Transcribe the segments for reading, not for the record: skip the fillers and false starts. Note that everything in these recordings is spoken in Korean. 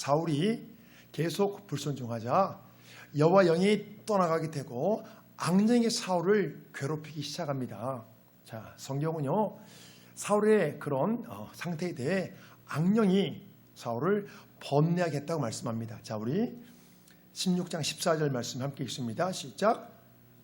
사울이 계속 불순종하자 여호와 영이 떠나가게 되고 악령이 사울을 괴롭히기 시작합니다. 자, 성경은요 사울의 그런 상태에 대해 악령이 사울을 번뇌하겠다고 말씀합니다. 자, 우리 16장 14절 말씀 함께 읽습니다. 시작.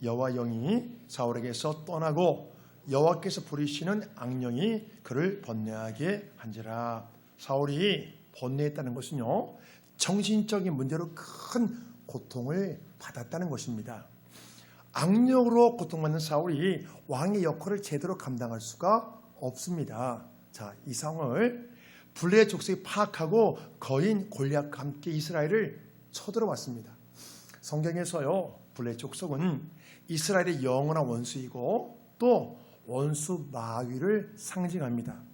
여호와 영이 사울에게서 떠나고 여호와께서 부리시는 악령이 그를 번뇌하게 한지라. 사울이 번뇌했다는 것은요 정신적인 문제로 큰 고통을 받았다는 것입니다. 악령으로 고통받는 사울이 왕의 역할을 제대로 감당할 수가 없습니다. 자, 이 상황을 블레 족속이 파악하고 거인 골리앗과 함께 이스라엘을 쳐들어왔습니다. 성경에서요 블레 족속은 이스라엘의 영원한 원수이고 또 원수 마귀를 상징합니다.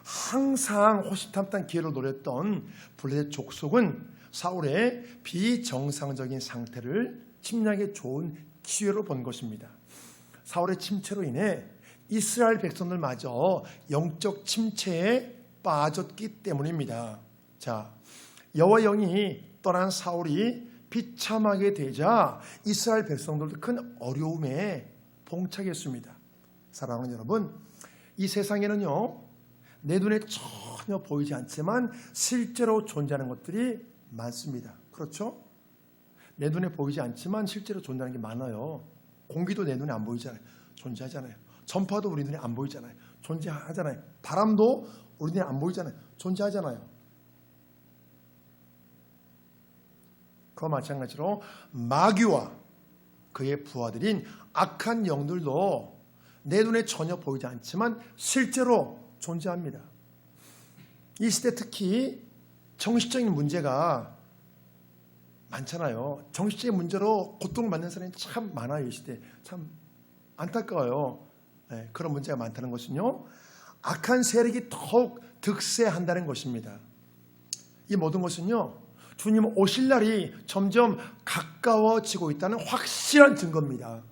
항상 호시탐탐 기회를 노렸던 블레 족속은 사울의 비정상적인 상태를 침략에 좋은 기회로 본 것입니다. 사울의 침체로 인해 이스라엘 백성들마저 영적 침체에 빠졌기 때문입니다. 자, 여호와 영이 떠난 사울이 비참하게 되자 이스라엘 백성들도 큰 어려움에 봉착했습니다. 사랑하는 여러분, 이 세상에는요 내 눈에 전혀 보이지 않지만 실제로 존재하는 것들이 많습니다. 그렇죠? 내 눈에 보이지 않지만 실제로 존재하는 게 많아요. 공기도 내 눈에 안 보이잖아요. 존재하잖아요. 전파도 우리 눈에 안 보이잖아요. 존재하잖아요. 바람도 우리 눈에 안 보이잖아요. 존재하잖아요. 그와 마찬가지로 마귀와 그의 부하들인 악한 영들도 내 눈에 전혀 보이지 않지만 실제로 존재합니다. 이 시대 특히 정신적인 문제가 많잖아요. 정신적인 문제로 고통받는 사람이 참 많아요. 이 시대 참 안타까워요. 네, 그런 문제가 많다는 것은요 악한 세력이 더욱 득세한다는 것입니다. 이 모든 것은요 주님 오실 날이 점점 가까워지고 있다는 확실한 증거입니다.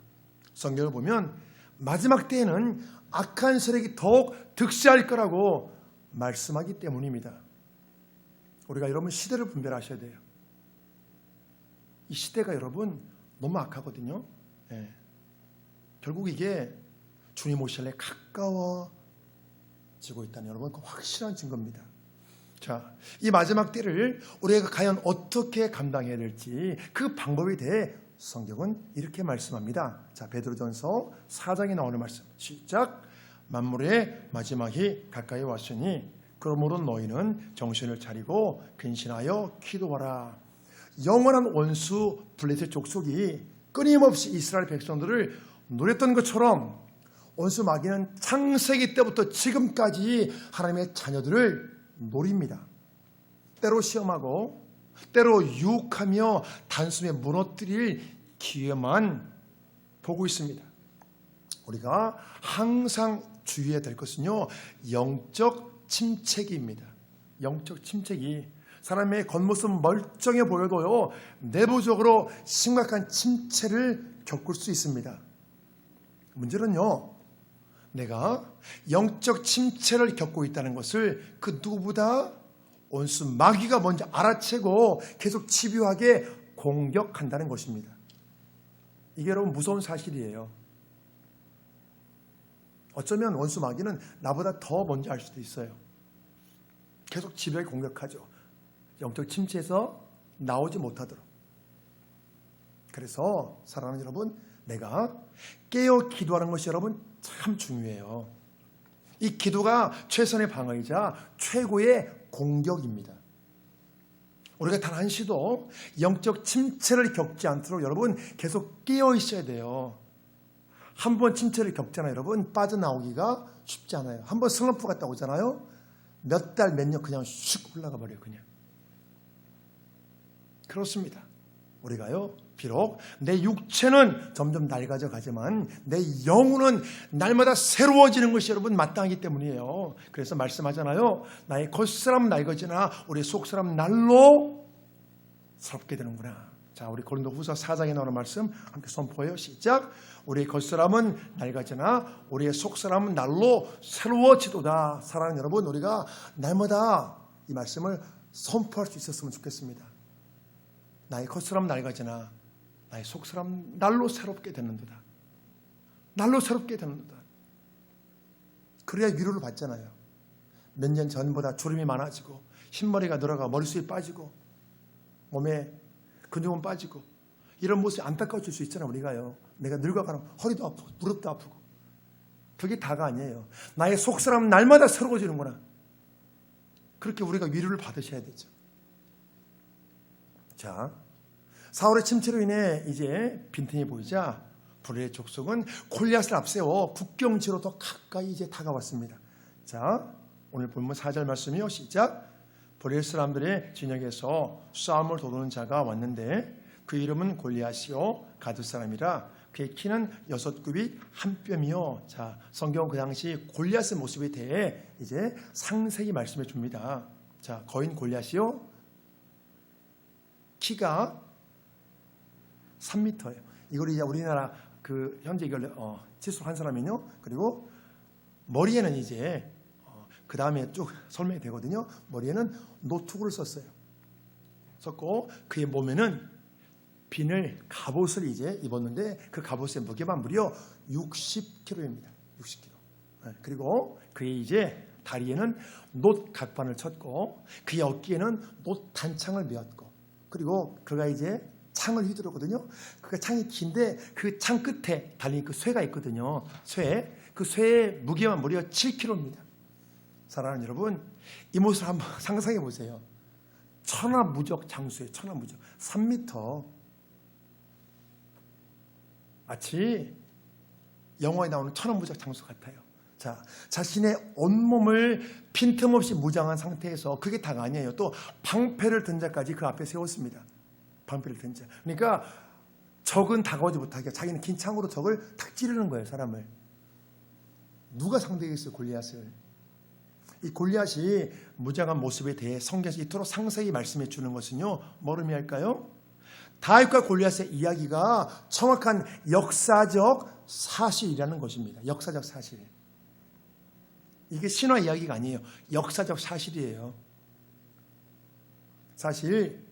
성경을 보면 마지막 때에는 악한 세력이 더욱 득세할 거라고 말씀하기 때문입니다. 우리가 여러분 시대를 분별하셔야 돼요. 이 시대가 여러분 너무 악하거든요. 네. 결국 이게 주님 오실 날 가까워지고 있다는 여러분 그 확실한 증거입니다. 자, 이 마지막 때를 우리가 과연 어떻게 감당해야 될지 그 방법에 대해 성경은 이렇게 말씀합니다. 자, 베드로전서 4장에 나오는 말씀 시작. 만물의 마지막이 가까이 왔으니 그러므로 너희는 정신을 차리고 근신하여 기도하라. 영원한 원수 블레셋 족속이 끊임없이 이스라엘 백성들을 노렸던 것처럼 원수 마귀는 창세기 때부터 지금까지 하나님의 자녀들을 노립니다. 때로 시험하고 때로 유혹하며 단숨에 무너뜨릴 기회만 보고 있습니다. 우리가 항상 주의해야 될 것은요 영적 침체기입니다. 영적 침체기. 사람의 겉모습은 멀쩡해 보여도요 내부적으로 심각한 침체를 겪을 수 있습니다. 문제는요 내가 영적 침체를 겪고 있다는 것을 그 누구보다 원수 마귀가 먼저 알아채고 계속 집요하게 공격한다는 것입니다. 이게 여러분 무서운 사실이에요. 어쩌면 원수 마귀는 나보다 더 먼저 알 수도 있어요. 계속 집요하게 공격하죠. 영적 침체에서 나오지 못하도록. 그래서 사랑하는 여러분, 내가 깨어 기도하는 것이 여러분 참 중요해요. 이 기도가 최선의 방어이자 최고의 공격입니다. 우리가 단 한시도 영적 침체를 겪지 않도록 여러분 계속 깨어 있어야 돼요. 한 번 침체를 겪잖아요. 여러분 빠져나오기가 쉽지 않아요. 한 번 슬럼프 갔다 오잖아요. 몇 달, 몇 년 그냥 슉 올라가 버려요. 그냥. 그렇습니다. 우리가요 비록 내 육체는 점점 낡아져 가지만 내 영혼은 날마다 새로워지는 것이 여러분 마땅하기 때문이에요. 그래서 말씀하잖아요. 나의 겉사람 낡아지나 우리 속사람 날로 새롭게 되는구나. 자, 우리 고린도후서 4장에 나오는 말씀 함께 선포해요. 시작. 우리의 겉사람은 낡아지나 우리의 속사람은 날로 새로워지도다. 사랑하는 여러분, 우리가 날마다 이 말씀을 선포할 수 있었으면 좋겠습니다. 나의 겉사람 낡아지나 나의 속사람 날로 새롭게 되는도다. 날로 새롭게 되는도다. 그래야 위로를 받잖아요. 몇 년 전보다 주름이 많아지고 흰머리가 늘어가 머릿속이 빠지고 몸에 근육은 빠지고 이런 모습이 안타까워질 수 있잖아요. 우리가요. 내가 늙어가는 허리도 아프고 무릎도 아프고 그게 다가 아니에요. 나의 속사람은 날마다 새로워지는구나. 그렇게 우리가 위로를 받으셔야 되죠. 자, 사울의 침체로 인해 이제 빈틈이 보이자 불의 족속은 골리앗을 앞세워 국경지로 더 가까이 이제 다가왔습니다. 자, 오늘 본문 4절 말씀이요. 시작. 불의 사람들의 진영에서 싸움을 도우는 자가 왔는데 그 이름은 골리앗이요 가드 사람이라 그의 키는 6규빗 한 뼘이요. 자, 성경 그 당시 골리앗의 모습에 대해 이제 상세히 말씀해 줍니다. 자, 거인 골리앗이요 키가 3m예요. 이걸 이제 우리나라 그 현재 이걸 치수한 사람이요. 그리고 머리에는 이제 그 다음에 쭉 설명이 되거든요. 머리에는 노투구를 썼고 그의 몸에는 비늘 갑옷을 이제 입었는데 그 갑옷의 무게만 무려 60kg입니다. 60kg. 그리고 그의 이제 다리에는 놋 각반을 쳤고 그의 어깨에는 놋 단창을 메었고 그리고 그가 이제 창을 휘두르거든요. 그 창이 긴데 그 창 끝에 달린 그 쇠가 있거든요. 그 쇠의 무게만 무려 7kg입니다. 사랑하는 여러분, 이 모습을 한번 상상해 보세요. 천하무적 장수예요. 천하무적. 3m. 마치 영화에 나오는 천하무적 장수 같아요. 자, 자신의 온몸을 빈틈없이 무장한 상태에서 그게 다가 아니에요. 또 방패를 든 자까지 그 앞에 세웠습니다. 방패를 든 자. 그러니까 적은 다가오지 못하게 자기는 긴 창으로 적을 탁 찌르는 거예요. 사람을. 누가 상대했어요? 골리앗을. 이 골리앗이 무장한 모습에 대해 성경에서 이토록 상세히 말씀해 주는 것은요. 뭐를 의미할까요? 다윗과 골리앗의 이야기가 정확한 역사적 사실이라는 것입니다. 역사적 사실. 이게 신화 이야기가 아니에요. 역사적 사실이에요. 사실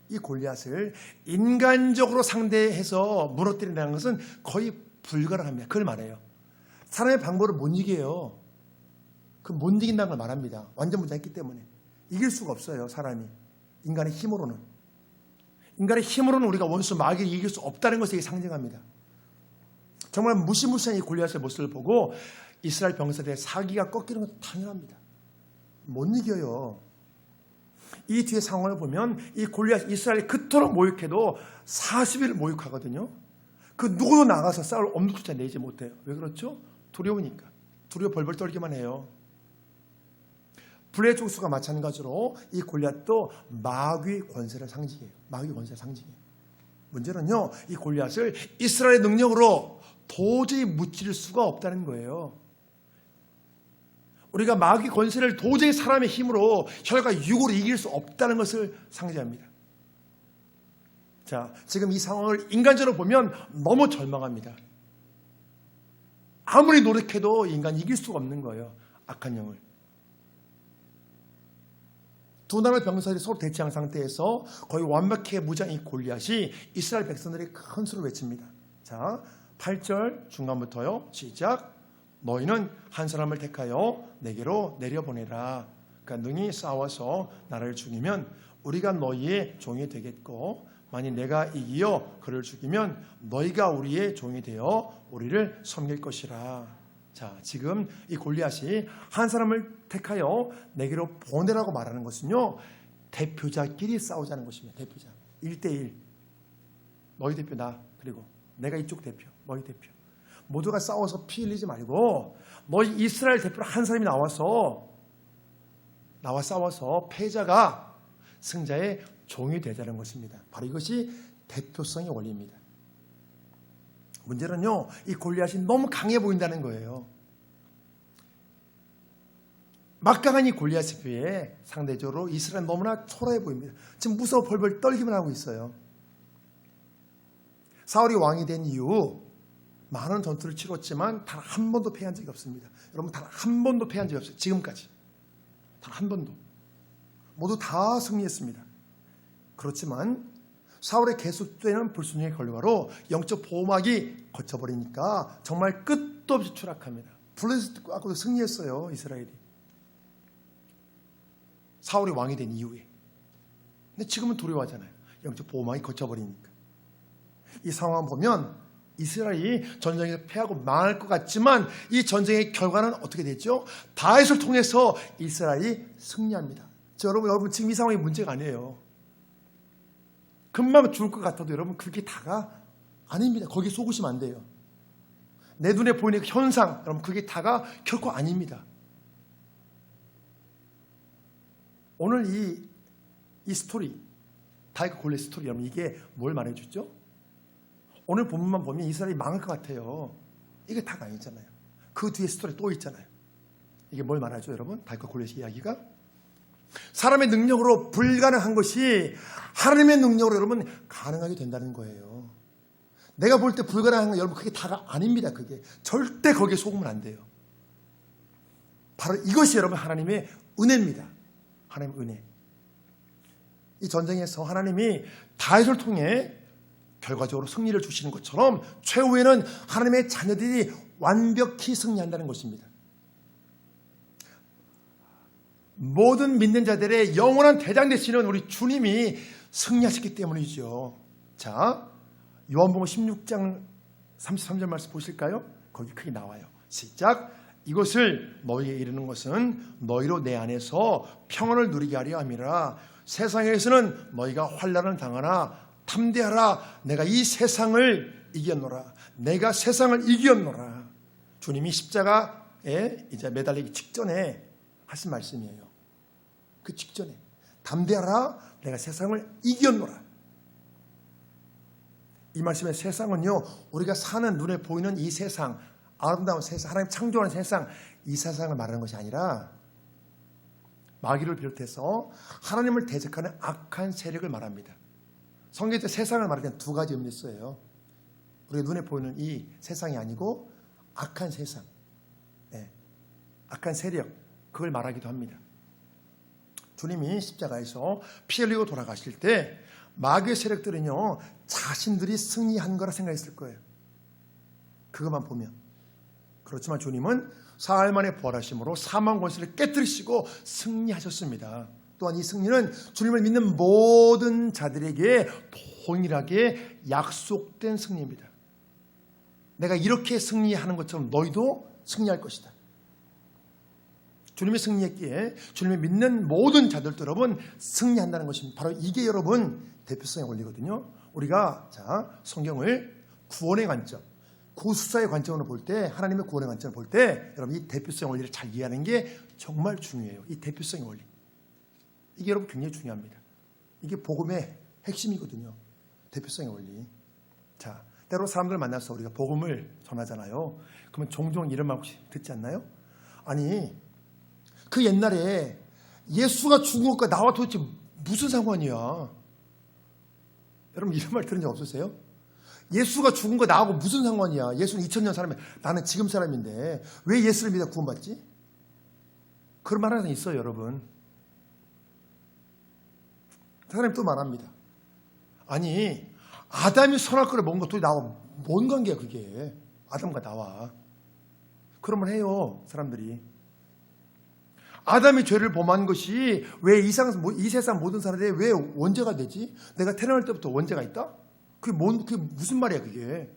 이 골리앗을 인간적으로 상대해서 무너뜨린다는 것은 거의 불가능합니다. 그걸 말해요. 사람의 방법을 못 이겨요. 그 못 이긴다는 걸 말합니다. 완전 무장했기 때문에. 이길 수가 없어요. 사람이. 인간의 힘으로는. 인간의 힘으로는 우리가 원수 마귀를 이길 수 없다는 것을 상징합니다. 정말 무시무시한 이 골리앗의 모습을 보고 이스라엘 병사들의 사기가 꺾이는 것도 당연합니다. 못 이겨요. 이 뒤에 상황을 보면 이 골리앗 이스라엘이 그토록 모욕해도 40일을 모욕하거든요. 그 누구도 나가서 싸울 엄두조차 내지 못해요. 왜 그렇죠? 두려우니까. 두려워 벌벌 떨기만 해요. 불의 족수가 마찬가지로 이 골리앗도 마귀 권세를 상징해요. 마귀 권세를 상징해요. 문제는요, 이 골리앗을 이스라엘의 능력으로 도저히 무찌를 수가 없다는 거예요. 우리가 마귀 권세를 도저히 사람의 힘으로 혈과 육으로 이길 수 없다는 것을 상징합니다. 자, 지금 이 상황을 인간적으로 보면 너무 절망합니다. 아무리 노력해도 인간이 이길 수가 없는 거예요. 악한 영을. 두 나라 병사들이 서로 대치한 상태에서 거의 완벽하게 무장한 이 골리앗이 이스라엘 백성들의 큰 소리를 외칩니다. 자, 8절 중간부터요. 시작. 너희는 한 사람을 택하여 내게로 내려보내라. 그러니까 능히 싸워서 나를 죽이면 우리가 너희의 종이 되겠고 만일 내가 이기어 그를 죽이면 너희가 우리의 종이 되어 우리를 섬길 것이라. 자, 지금 이 골리앗이 한 사람을 택하여 내게로 보내라고 말하는 것은요, 대표자끼리 싸우자는 것입니다. 대표자. 1대1. 너희 대표 나, 그리고 내가 이쪽 대표, 너희 대표. 모두가 싸워서 피 흘리지 말고 너희 이스라엘 대표로 한 사람이 나와 싸워서 패자가 승자의 종이 되자는 것입니다. 바로 이것이 대표성의 원리입니다. 문제는요, 이 골리앗이 너무 강해 보인다는 거예요. 막강한 이 골리앗에 비해 상대적으로 이스라엘은 너무나 초라해 보입니다. 지금 무서워 벌벌 떨기만 하고 있어요. 사울이 왕이 된 이후 많은 전투를 치렀지만 단 한 번도 패한 적이 없습니다. 여러분, 단 한 번도 패한 적이 없어요. 지금까지. 단 한 번도. 모두 다 승리했습니다. 그렇지만 사울의 계속되는 불순종의 결과로 영적 보호막이 거쳐버리니까 정말 끝도 없이 추락합니다. 블레셋하고도 승리했어요, 이스라엘이. 사울이 왕이 된 이후에. 근데 지금은 두려워하잖아요. 영적 보호막이 거쳐버리니까. 이 상황을 보면 이스라엘이 전쟁에서 패하고 망할 것 같지만 이 전쟁의 결과는 어떻게 됐죠? 다윗을 통해서 이스라엘이 승리합니다. 여러분 지금 이 상황이 문제가 아니에요. 금방 죽을 것 같아도 여러분 그게 다가 아닙니다. 거기에 속으시면 안 돼요. 내 눈에 보이는 현상, 여러분 그게 다가 결코 아닙니다. 오늘 이 스토리, 다윗과 골리앗 스토리, 여러분 이게 뭘 말해주죠? 오늘 본문만 보면 이스라엘이 망할 것 같아요. 이게 다가 아니잖아요. 그 뒤에 스토리 또 있잖아요. 이게 뭘 말하죠, 여러분? 다윗과 골리앗 이야기가 사람의 능력으로 불가능한 것이 하나님의 능력으로 여러분 가능하게 된다는 거예요. 내가 볼 때 불가능한 건 여러분 그게 다가 아닙니다. 그게 절대 거기에 속으면 안 돼요. 바로 이것이 여러분 하나님의 은혜입니다. 하나님의 은혜. 이 전쟁에서 하나님이 다윗을 통해 결과적으로 승리를 주시는 것처럼 최후에는 하나님의 자녀들이 완벽히 승리한다는 것입니다. 모든 믿는 자들의 영원한 대장 되시는 우리 주님이 승리하셨기 때문이죠. 자, 요한복음 16장 33절 말씀 보실까요? 거기 크게 나와요. 시작. 이것을 너희에게 이르는 것은 너희로 내 안에서 평안을 누리게 하려 함이라. 세상에서는 너희가 환난을 당하나 탐대하라. 내가 이 세상을 이겼노라. 내가 세상을 이겼노라. 주님이 십자가에 이제 매달리기 직전에 하신 말씀이에요. 그 직전에 담대하라. 내가 세상을 이겼노라. 이 말씀의 세상은요, 우리가 사는 눈에 보이는 이 세상, 아름다운 세상, 하나님 창조하는 세상, 이 세상을 말하는 것이 아니라 마귀를 비롯해서 하나님을 대적하는 악한 세력을 말합니다. 성경에서 세상을 말할 때는 두 가지 의미를 써요. 우리가 눈에 보이는 이 세상이 아니고 악한 세상, 악한 세력, 그걸 말하기도 합니다. 주님이 십자가에서 피 흘리고 돌아가실 때 마귀의 세력들은요, 자신들이 승리한 거라 생각했을 거예요. 그것만 보면. 그렇지만 주님은 사흘 만에 부활하심으로 사망 권세를 깨뜨리시고 승리하셨습니다. 또한 이 승리는 주님을 믿는 모든 자들에게 동일하게 약속된 승리입니다. 내가 이렇게 승리하는 것처럼 너희도 승리할 것이다. 주님이 승리했기에 주님이 믿는 모든 자들도 여러분 승리한다는 것입니다. 바로 이게 여러분 대표성의 원리거든요. 우리가 성경을 구원의 관점, 구수사의 관점으로 볼 때, 하나님의 구원의 관점을 볼 때 여러분 이 대표성의 원리를 잘 이해하는 게 정말 중요해요. 이 대표성의 원리. 이게 여러분 굉장히 중요합니다. 이게 복음의 핵심이거든요. 대표성의 원리. 자, 때로 사람들 만나서 우리가 복음을 전하잖아요. 그러면 종종 이런 말 혹시 듣지 않나요? 아니, 그 옛날에 예수가 죽은 것과 나와 도대체 무슨 상관이야? 여러분 이런 말 들은 적 없으세요? 예수가 죽은 거 나하고 무슨 상관이야? 예수는 2000년 사람이야. 나는 지금 사람인데 왜 예수를 믿어 구원받지? 그런 말 하나 있어요, 여러분. 사람이 또 말합니다. 아니, 아담이 선할 거를 먹은 것도 나와 뭔 관계야 그게? 아담과 나와. 그런 말 해요, 사람들이. 아담이 죄를 범한 것이 왜 이 세상 모든 사람들이 왜 원죄가 되지? 내가 태어날 때부터 원죄가 있다? 그게 무슨 말이야 그게?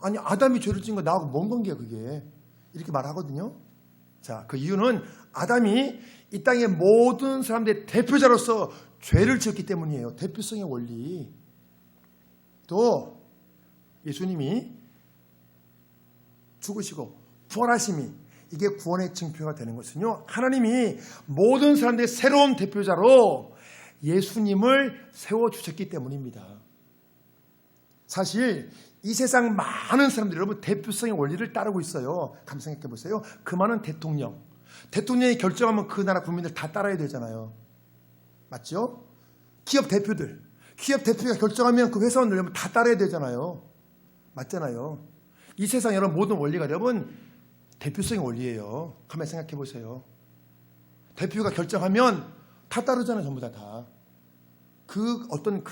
아니, 아담이 죄를 지은 거 나하고 뭔 관계야 그게? 이렇게 말하거든요. 자, 그 이유는 아담이 이 땅의 모든 사람들의 대표자로서 죄를 지었기 때문이에요. 대표성의 원리. 또 예수님이 죽으시고 부활하심이 이게 구원의 증표가 되는 것은요, 하나님이 모든 사람들의 새로운 대표자로 예수님을 세워주셨기 때문입니다. 사실 이 세상 많은 사람들이 여러분 대표성의 원리를 따르고 있어요. 한번 생각해 보세요. 그 많은 대통령이 결정하면 그 나라 국민들 다 따라야 되잖아요. 맞죠? 기업 대표가 결정하면 그 회사원들 여러분 다 따라야 되잖아요. 맞잖아요. 이 세상 여러분 모든 원리가 여러분 대표성의 원리예요. 한번 생각해 보세요. 대표가 결정하면 다 따르잖아요. 전부 다. 그 어떤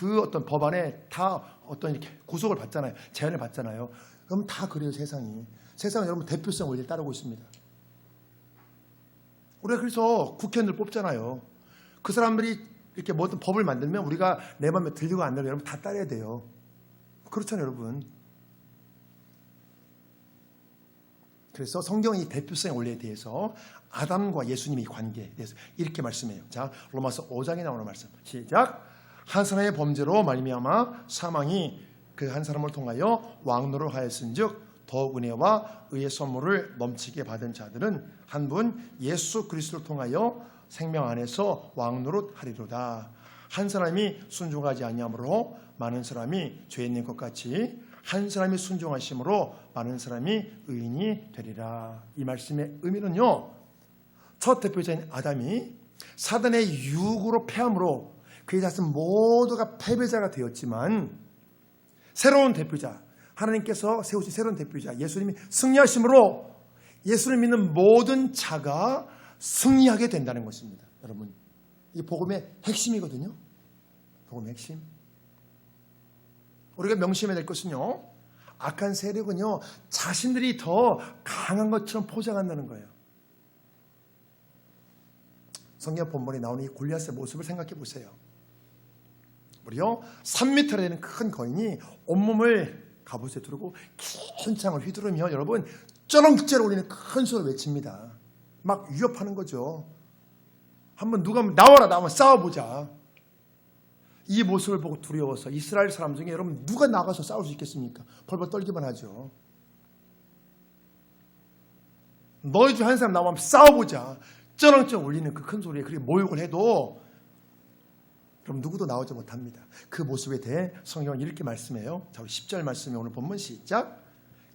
법안에 다 어떤 이렇게 구속을 받잖아요. 제한을 받잖아요. 그럼 다 그래요. 세상은 여러분 대표성 원리를 따르고 있습니다. 우리가 그래서 국회의원들 뽑잖아요. 그 사람들이 이렇게 뭐든 법을 만들면 우리가 내 마음에 들리고 안 들리고 여러분 다 따라야 돼요. 그렇잖아요, 여러분. 그래서 성경이 이 대표성의 원리에 대해서 아담과 예수님의 관계에 대해서 이렇게 말씀해요. 자, 로마서 5장에 나오는 말씀. 시작. 한 사람의 범죄로 말미암아 사망이 그 한 사람을 통하여 왕노를 하였은즉 더욱 은혜와 의의 선물을 넘치게 받은 자들은 한 분 예수 그리스도를 통하여 생명 안에서 왕노릇 하리로다. 한 사람이 순종하지 아니함으로 많은 사람이 죄 있는 것 같이 한 사람이 순종하심으로 많은 사람이 의인이 되리라. 이 말씀의 의미는요, 첫 대표자인 아담이 사단의 유혹으로 패함으로 그의 자신 모두가 패배자가 되었지만 새로운 대표자, 하나님께서 세우신 새로운 대표자 예수님이 승리하심으로 예수를 믿는 모든 자가 승리하게 된다는 것입니다. 여러분, 이 복음의 핵심이거든요. 복음의 핵심. 우리가 명심해야 될 것은요, 악한 세력은요 자신들이 더 강한 것처럼 포장한다는 거예요. 성경 본문에 나오는 이 골리앗의 모습을 생각해 보세요. 무려 3m나 되는 큰 거인이 온몸을 갑옷에 두르고 긴 창을 휘두르며 여러분 쩌렁쩌렁 울리는 큰 소리를 외칩니다. 막 위협하는 거죠. 한번 누가 나와라 싸워보자. 이 모습을 보고 두려워서 이스라엘 사람 중에 여러분 누가 나가서 싸울 수 있겠습니까? 벌벌 떨기만 하죠. 너희 중 한 사람 나오면 싸워보자. 쩌렁쩌렁 울리는 그 큰 소리에 그렇게 모욕을 해도 그럼 누구도 나오지 못합니다. 그 모습에 대해 성경은 이렇게 말씀해요. 자, 우리 10절 말씀에 오늘 본문 시작.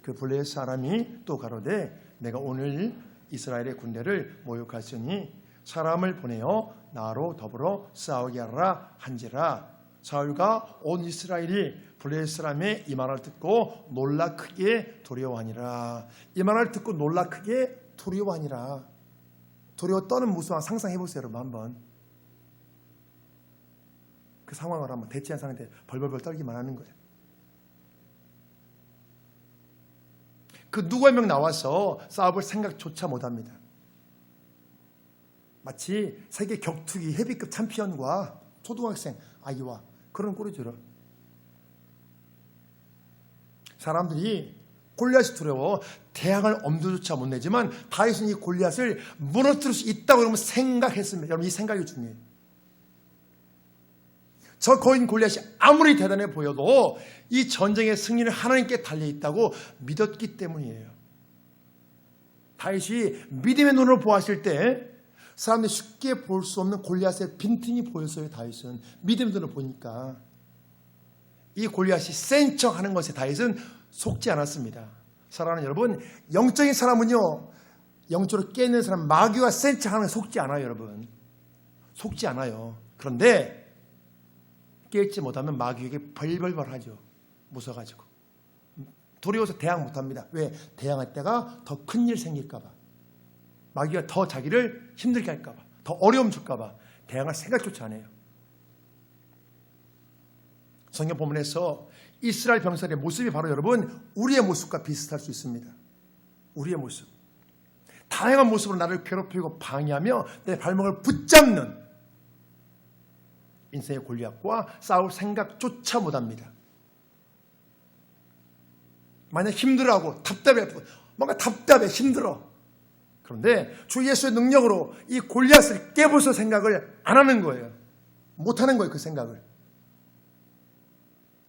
그 블레셋 사람이 또 가로되 내가 오늘 이스라엘의 군대를 모욕하시니 사람을 보내어 나로 더불어 싸우게 하라 한지라. 사울과 온 이스라엘이 블레셋 사람의 이 말을 듣고 놀라 크게 두려워하니라. 이 말을 듣고 놀라 크게 두려워하니라. 두려워 떠는 모습 상상해 보세요, 여러분. 한번 그 상황을 한번 대치한 상황에 벌벌벌 떨기만 하는 거예요. 그 누구 한 명 나와서 싸워볼 생각조차 못합니다. 마치 세계 격투기 헤비급 챔피언과 초등학생 아이와 그런 꼴이 들어. 사람들이 골리앗이 두려워 대항할 엄두조차 못 내지만 다윗은 이 골리앗을 무너뜨릴 수 있다고 여러분 생각했습니다. 여러분 이 생각이 중요해요. 저 거인 골리앗이 아무리 대단해 보여도 이 전쟁의 승리는 하나님께 달려있다고 믿었기 때문이에요. 다윗이 믿음의 눈으로 보았을 때 사람들이 쉽게 볼 수 없는 골리앗의 빈틈이 보였어요. 다윗은 믿음의 눈으로 보니까 이 골리앗이 센 척하는 것에 다윗은 속지 않았습니다. 사랑하는 여러분, 영적인 사람은요 영적으로 깨있는 사람 마귀와 센 척하는 것에 속지 않아요. 여러분 속지 않아요. 그런데 깨있지 못하면 마귀에게 벌벌벌하죠. 무서워가지고 두려워서 대항 못합니다. 왜? 대항할 때가 더 큰 일 생길까 봐. 마귀가 더 자기를 힘들게 할까 봐. 더 어려움 줄까 봐. 대항할 생각조차 안 해요. 성경 본문에서 이스라엘 병사들의 모습이 바로 여러분 우리의 모습과 비슷할 수 있습니다. 우리의 모습. 다양한 모습으로 나를 괴롭히고 방해하며 내 발목을 붙잡는 인생의 골리앗과 싸울 생각조차 못합니다. 만약 힘들어하고 답답해, 뭔가 답답해 힘들어. 그런데 주 예수의 능력으로 이 골리앗을 깨부숴 생각을 안 하는 거예요. 못하는 거예요. 그 생각을.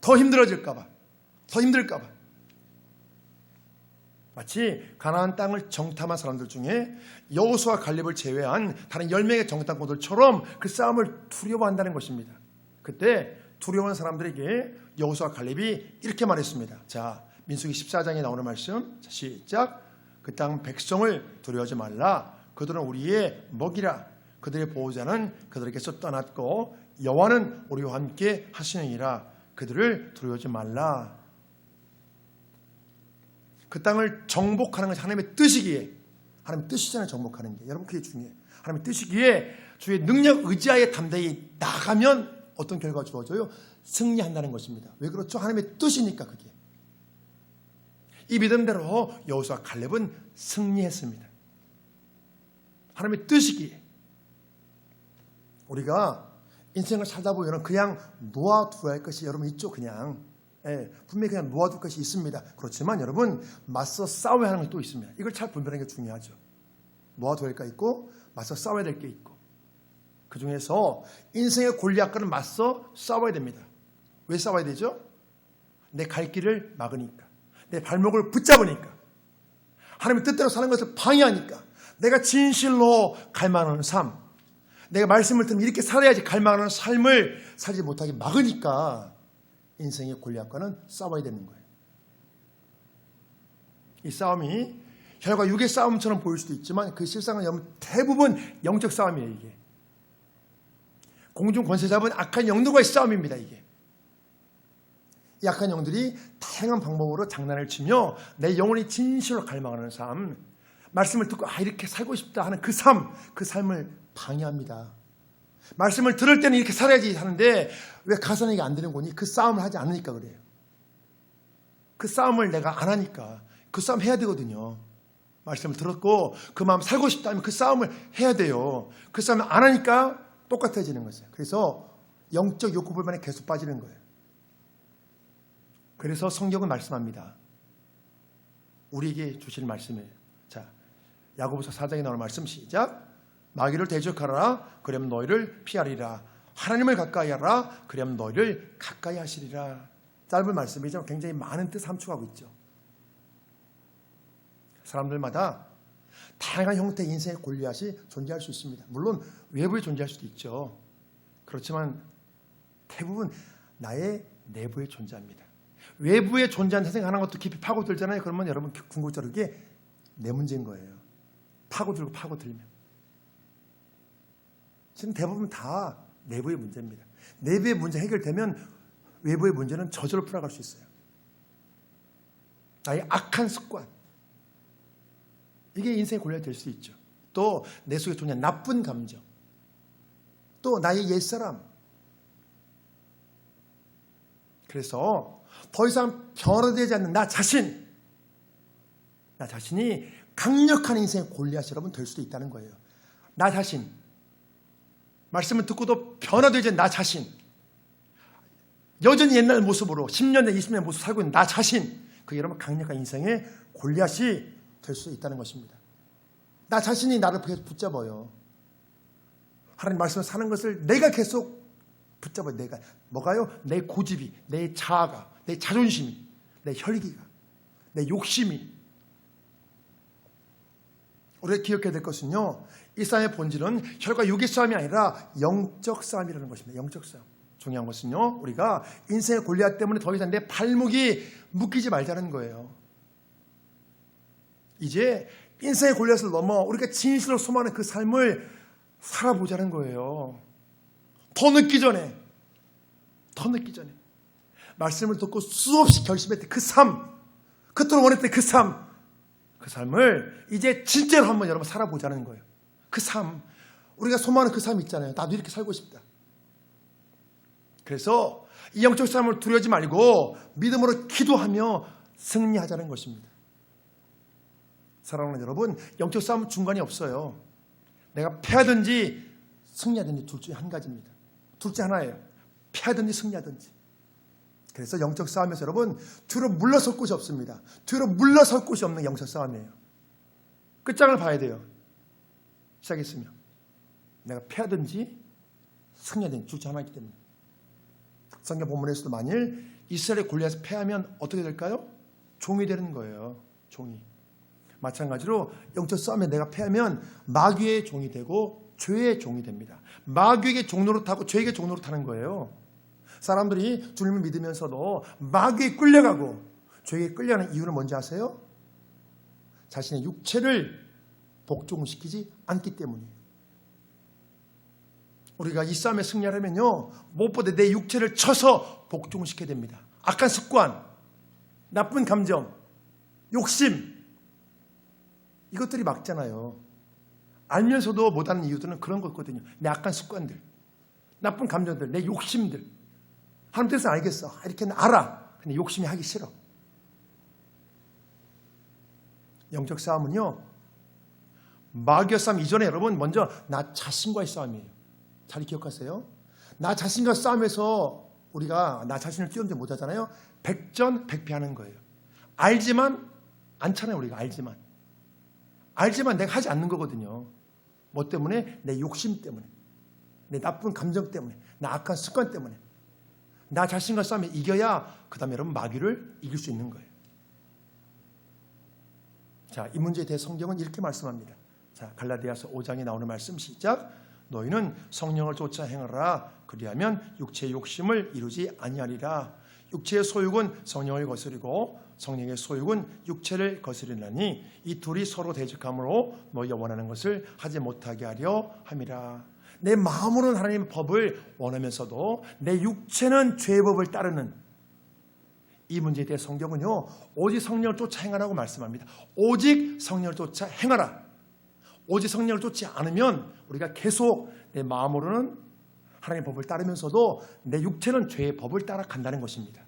더 힘들어질까 봐. 더 힘들까 봐. 마치 가나안 땅을 정탐한 사람들 중에 여호수아 갈렙을 제외한 다른 10명의 정탐꾼들처럼 그 싸움을 두려워한다는 것입니다. 그때 두려워하는 사람들에게 여호수아 갈렙이 이렇게 말했습니다. 자, 민수기 14장에 나오는 말씀. 자, 시작. 그 땅 백성을 두려워하지 말라. 그들은 우리의 먹이라. 그들의 보호자는 그들에게서 떠났고 여호와는 우리와 함께 하시느니라. 그들을 두려워하지 말라. 그 땅을 정복하는 것이 하나님의 뜻이기에, 하나님의 뜻이잖아요. 정복하는 게. 여러분 그게 중요해요. 하나님의 뜻이기에 주의 능력 의지하에 담대히 나가면 어떤 결과가 주어져요? 승리한다는 것입니다. 왜 그렇죠? 하나님의 뜻이니까 그게. 이 믿음대로 여호수아 갈렙은 승리했습니다. 하나님의 뜻이기에. 우리가 인생을 살다 보면 그냥 놓아두어야 할 것이 여러분 있죠. 그냥 분명히 그냥 놓아둘 것이 있습니다. 그렇지만 여러분 맞서 싸워야 하는 게 또 있습니다. 이걸 잘 분별하는 게 중요하죠. 놓아둬야 할 게 있고 맞서 싸워야 될 게 있고, 그 중에서 인생의 골리앗과는 맞서 싸워야 됩니다. 왜 싸워야 되죠? 내 갈 길을 막으니까, 내 발목을 붙잡으니까, 하나님의 뜻대로 사는 것을 방해하니까, 내가 진실로 갈망하는 삶, 내가 말씀을 들으면 이렇게 살아야지 갈망하는 삶을 살지 못하게 막으니까 인생의 골리앗과는 싸워야 되는 거예요. 이 싸움이 혈과 육의 싸움처럼 보일 수도 있지만 그 실상은 여러분 대부분 영적 싸움이에요. 이게 공중 권세 잡은 악한 영들과의 싸움입니다. 이게 이 악한 영들이 다양한 방법으로 장난을 치며 내 영혼이 진실로 갈망하는 삶, 말씀을 듣고 이렇게 살고 싶다 하는 그 삶을 방해합니다. 말씀을 들을 때는 이렇게 살아야지 하는데 왜 가서는 이게 안 되는 거니? 그 싸움을 하지 않으니까 그래요. 그 싸움을 내가 안 하니까. 그 싸움 해야 되거든요. 말씀을 들었고 그 마음 살고 싶다 하면 그 싸움을 해야 돼요. 그 싸움을 안 하니까 똑같아지는 거죠. 그래서 영적 욕구 불만에 계속 빠지는 거예요. 그래서 성경은 말씀합니다. 우리에게 주시는 말씀이에요. 자, 야고보서 4장에 나오는 말씀 시작. 마귀를 대적하라. 그러면 너희를 피하리라. 하나님을 가까이 하라. 그러면 너희를 가까이 하시리라. 짧은 말씀이지만 굉장히 많은 뜻 함축하고 있죠. 사람들마다 다양한 형태의 인생의 골리앗이 존재할 수 있습니다. 물론 외부에 존재할 수도 있죠. 그렇지만 대부분 나의 내부에 존재합니다. 외부에 존재하는 세상 하는 것도 깊이 파고들잖아요. 그러면 여러분 궁극적으로 그게 내 문제인 거예요. 파고들면. 지금 대부분 다 내부의 문제입니다. 내부의 문제 해결되면 외부의 문제는 저절로 풀어갈 수 있어요. 나의 악한 습관, 이게 인생의 골리앗이 될 수 있죠. 또 내 속에 존재하는 나쁜 감정, 또 나의 옛사람. 그래서 더 이상 변화되지 않는 나 자신이 강력한 인생의 골리앗이 여러분 될 수도 있다는 거예요. 나 자신, 말씀을 듣고도 변화되지 않는 나 자신, 여전히 옛날 모습으로 10년, 20년 모습 살고 있는 나 자신, 그게 여러분 강력한 인생의 골리앗이 될 수 있다는 것입니다. 나 자신이 나를 계속 붙잡아요. 하나님 말씀을 사는 것을 내가 계속 붙잡아요. 내가 뭐가요? 내 고집이, 내 자아가, 내 자존심이, 내 혈기가, 내 욕심이. 우리가 기억해야 될 것은요, 이 싸움의 본질은 혈과 육의 싸움이 아니라 영적 싸움이라는 것입니다. 영적 싸움. 중요한 것은요, 우리가 인생의 골리앗 때문에 더 이상 내 발목이 묶이지 말자는 거예요. 이제 인생의 골리앗을 넘어 우리가 진실로 소망하는 그 삶을 살아보자는 거예요. 더 늦기 전에 말씀을 듣고 수없이 결심했던 그 삶, 그토록 원했던 그 삶을 이제 진짜로 한번 여러분 살아보자는 거예요. 그 삶, 우리가 소망하는 그 삶 있잖아요. 나도 이렇게 살고 싶다. 그래서 이 영적 싸움을 두려워하지 말고 믿음으로 기도하며 승리하자는 것입니다. 사랑하는 여러분, 영적 싸움은 중간이 없어요. 내가 패하든지 승리하든지 둘 중에 한 가지입니다. 둘째 하나예요. 패하든지 승리하든지. 그래서 영적 싸움에서 여러분 뒤로 물러설 곳이 없습니다. 뒤로 물러설 곳이 없는 영적 싸움이에요. 끝장을 봐야 돼요. 시작했으면 내가 패하든지 승리하든지 둘 중 하나이기 때문에. 성경 본문에서도 만일 이스라엘의 골리앗을 패하면 어떻게 될까요? 종이 되는 거예요. 종이. 마찬가지로 영적 싸움에 내가 패하면 마귀의 종이 되고 죄의 종이 됩니다. 마귀에게 종노릇하고 죄에게 종노릇하는 거예요. 사람들이 주님을 믿으면서도 마귀에 끌려가고 죄에 끌려가는 이유는 뭔지 아세요? 자신의 육체를 복종시키지 않기 때문이에요. 우리가 이 싸움에 승리하려면요, 무엇보다 내 육체를 쳐서 복종시켜야 됩니다. 악한 습관, 나쁜 감정, 욕심, 이것들이 막잖아요. 알면서도 못하는 이유들은 그런 거거든요. 내 악한 습관들, 나쁜 감정들, 내 욕심들. 하나님 뜻은 알겠어. 이렇게 알아. 근데 욕심이 하기 싫어. 영적 싸움은요, 마귀와 싸움 이전에 여러분 먼저 나 자신과의 싸움이에요. 잘 기억하세요. 나 자신과 싸움에서 우리가 나 자신을 뛰어넘지 못하잖아요. 백전백패하는 거예요. 알지만 않잖아요. 우리가 알지만 내가 하지 않는 거거든요. 뭐 때문에? 내 욕심 때문에, 내 나쁜 감정 때문에, 나 악한 습관 때문에. 나 자신과 싸움에 이겨야 그 다음에 여러분 마귀를 이길 수 있는 거예요. 자, 이 문제에 대해 성경은 이렇게 말씀합니다. 자, 갈라디아서 5장에 나오는 말씀 시작. 너희는 성령을 쫓아 행하라. 그리하면 육체의 욕심을 이루지 아니하리라. 육체의 소욕은 성령을 거스리고 성령의 소욕은 육체를 거스리나니 이 둘이 서로 대적함으로 너희가 원하는 것을 하지 못하게 하려 함이라. 내 마음으로는 하나님의 법을 원하면서도 내 육체는 죄의 법을 따르는 이 문제에 대해 성경은요, 오직 성령을 쫓아 행하라고 말씀합니다. 오직 성령을 쫓아 행하라. 오직 성령을 쫓지 않으면 우리가 계속 내 마음으로는 하나님의 법을 따르면서도 내 육체는 죄의 법을 따라간다는 것입니다.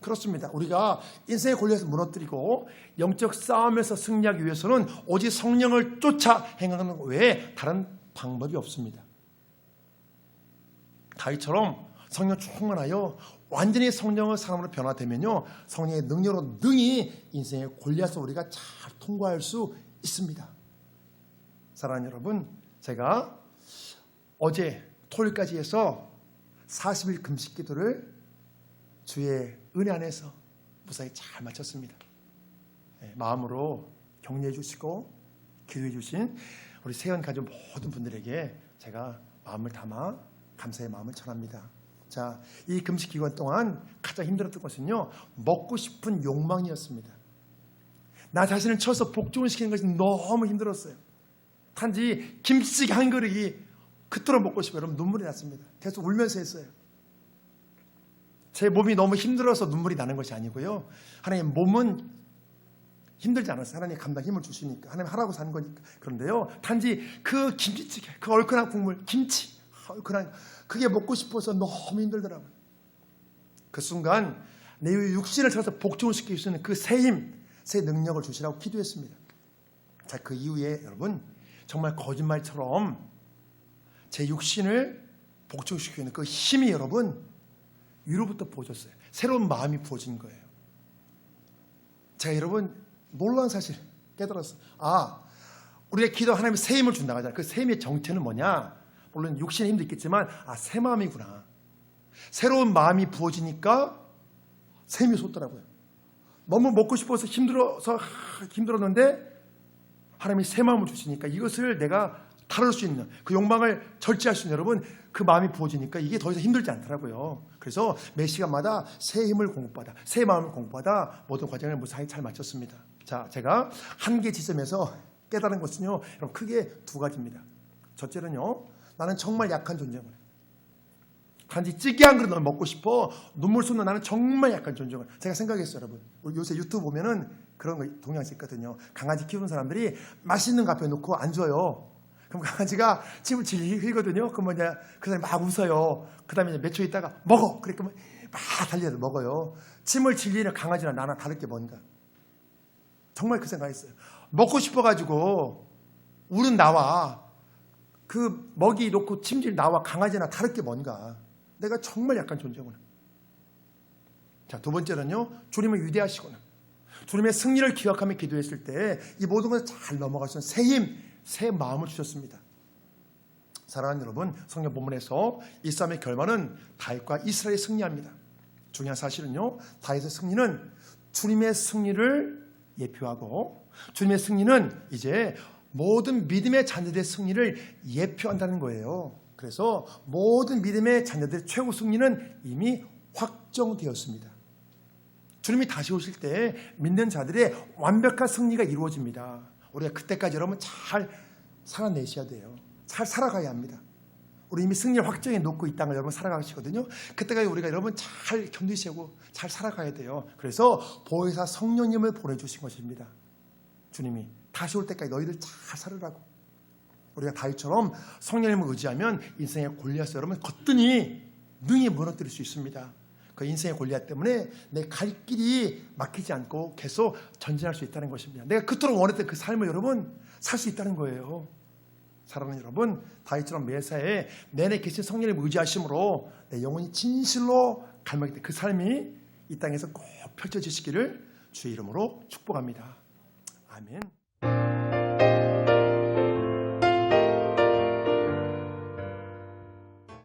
그렇습니다. 우리가 인생의 골리앗을 무너뜨리고 영적 싸움에서 승리하기 위해서는 오직 성령을 쫓아 행하는 것 외에 다른 방법이 없습니다. 다윗처럼 성령 충만하여 완전히 성령의 사람으로 변화되면요, 성령의 능력으로 능히 인생의 골리앗을 우리가 잘 통과할 수 있습니다. 사랑하는 여러분, 제가 어제 토요일까지 해서 40일 금식 기도를 주의 은혜 안에서 무사히 잘 마쳤습니다. 마음으로 격려해 주시고 기도해 주신 우리 세연 가족 모든 분들에게 제가 마음을 담아 감사의 마음을 전합니다. 자, 이 금식 기간 동안 가장 힘들었던 것은요, 먹고 싶은 욕망이었습니다. 나 자신을 쳐서 복종시키는 것이 너무 힘들었어요. 단지 김치찌개 한 그릇이 그토록 먹고 싶어요. 여러분, 눈물이 났습니다. 계속 울면서 했어요. 제 몸이 너무 힘들어서 눈물이 나는 것이 아니고요, 하나님 몸은 힘들지 않았어요. 하나님 감당 힘을 주시니까, 하나님 하라고 사는 거니까. 그런데요, 단지 그 김치찌개, 그 얼큰한 국물, 김치 얼큰한, 그게 먹고 싶어서 너무 힘들더라고요. 그 순간 내 육신을 쳐서 복종시킬 수 있는 그 새 힘, 새 능력을 주시라고 기도했습니다. 자, 그 이후에 여러분, 정말 거짓말처럼 제 육신을 복종시키는 그 힘이 여러분 위로부터 부어졌어요. 새로운 마음이 부어진 거예요. 제가 여러분 놀라운 사실 깨달았어요. 우리가 기도 하나님이 새 힘을 준다고 하잖아요. 그 새 힘의 정체는 뭐냐? 물론 육신의 힘도 있겠지만 새 마음이구나. 새로운 마음이 부어지니까 새 힘이 솟더라고요. 너무 먹고 싶어서 힘들었는데 하나님이 새 마음을 주시니까 이것을 내가 다룰 수 있는, 그 욕망을 절제할 수 있는, 여러분, 그 마음이 부어지니까 이게 더 이상 힘들지 않더라고요. 그래서 매 시간마다 새 힘을 공급받아, 새 마음을 공급받아 모든 과정을 무사히 잘 마쳤습니다. 자, 제가 한계 지점에서 깨달은 것은요, 여러분, 크게 두 가지입니다. 첫째는요, 나는 정말 약한 존재구나. 단지 찌개 한 그릇 먹고 싶어 눈물 쏟는 나는 정말 약한 존재구나. 제가 생각했어요, 여러분. 요새 유튜브 보면은 그런 거 동영상 있거든요. 강아지 키우는 사람들이 맛있는 거 앞에 놓고 안 줘요. 그럼 강아지가 침을 질질 흘리거든요. 그러면 이제 그 사람이 막 웃어요. 그 다음에 몇 초 있다가 먹어! 그러면 막 달려서 먹어요. 침을 질리는 강아지랑 나랑 다를 게 뭔가. 정말 그 생각했어요. 먹고 싶어가지고 우는 나와, 그 먹이 놓고 침질 나와 강아지나 다를 게 뭔가. 내가 정말 약한 존재구나. 자, 두 번째는요, 주님을 위대하시구나. 주님의 승리를 기억하며 기도했을 때 이 모든 것을 잘 넘어갈 수 있는 새 힘, 새 마음을 주셨습니다. 사랑하는 여러분, 성경 본문에서 이 싸움의 결말은 다윗과 이스라엘이 승리합니다. 중요한 사실은요, 다윗의 승리는 주님의 승리를 예표하고, 주님의 승리는 이제 모든 믿음의 자녀들의 승리를 예표한다는 거예요. 그래서 모든 믿음의 자녀들의 최고 승리는 이미 확정되었습니다. 주님이 다시 오실 때 믿는 자들의 완벽한 승리가 이루어집니다. 우리가 그때까지 여러분 잘 살아내셔야 돼요. 잘 살아가야 합니다. 우리 이미 승리를 확정해 놓고 이 땅을 여러분 살아가시거든요. 그때까지 우리가 여러분 잘 견디시고 잘 살아가야 돼요. 그래서 보혜사 성령님을 보내주신 것입니다. 주님이 다시 올 때까지 너희들 잘 살으라고. 우리가 다윗처럼 성령님을 의지하면 인생의 골리앗을 여러분 거뜬히 능히 무너뜨릴 수 있습니다. 그 인생의 골리앗 때문에 내 갈 길이 막히지 않고 계속 전진할 수 있다는 것입니다. 내가 그토록 원했던 그 삶을 여러분 살 수 있다는 거예요. 사랑하는 여러분, 다윗처럼 매사에 내내 계신 성령님을 의지하심으로 내 영혼이 진실로 갈망했던 그 삶이 이 땅에서 꼭 펼쳐지시기를 주의 이름으로 축복합니다. 아멘.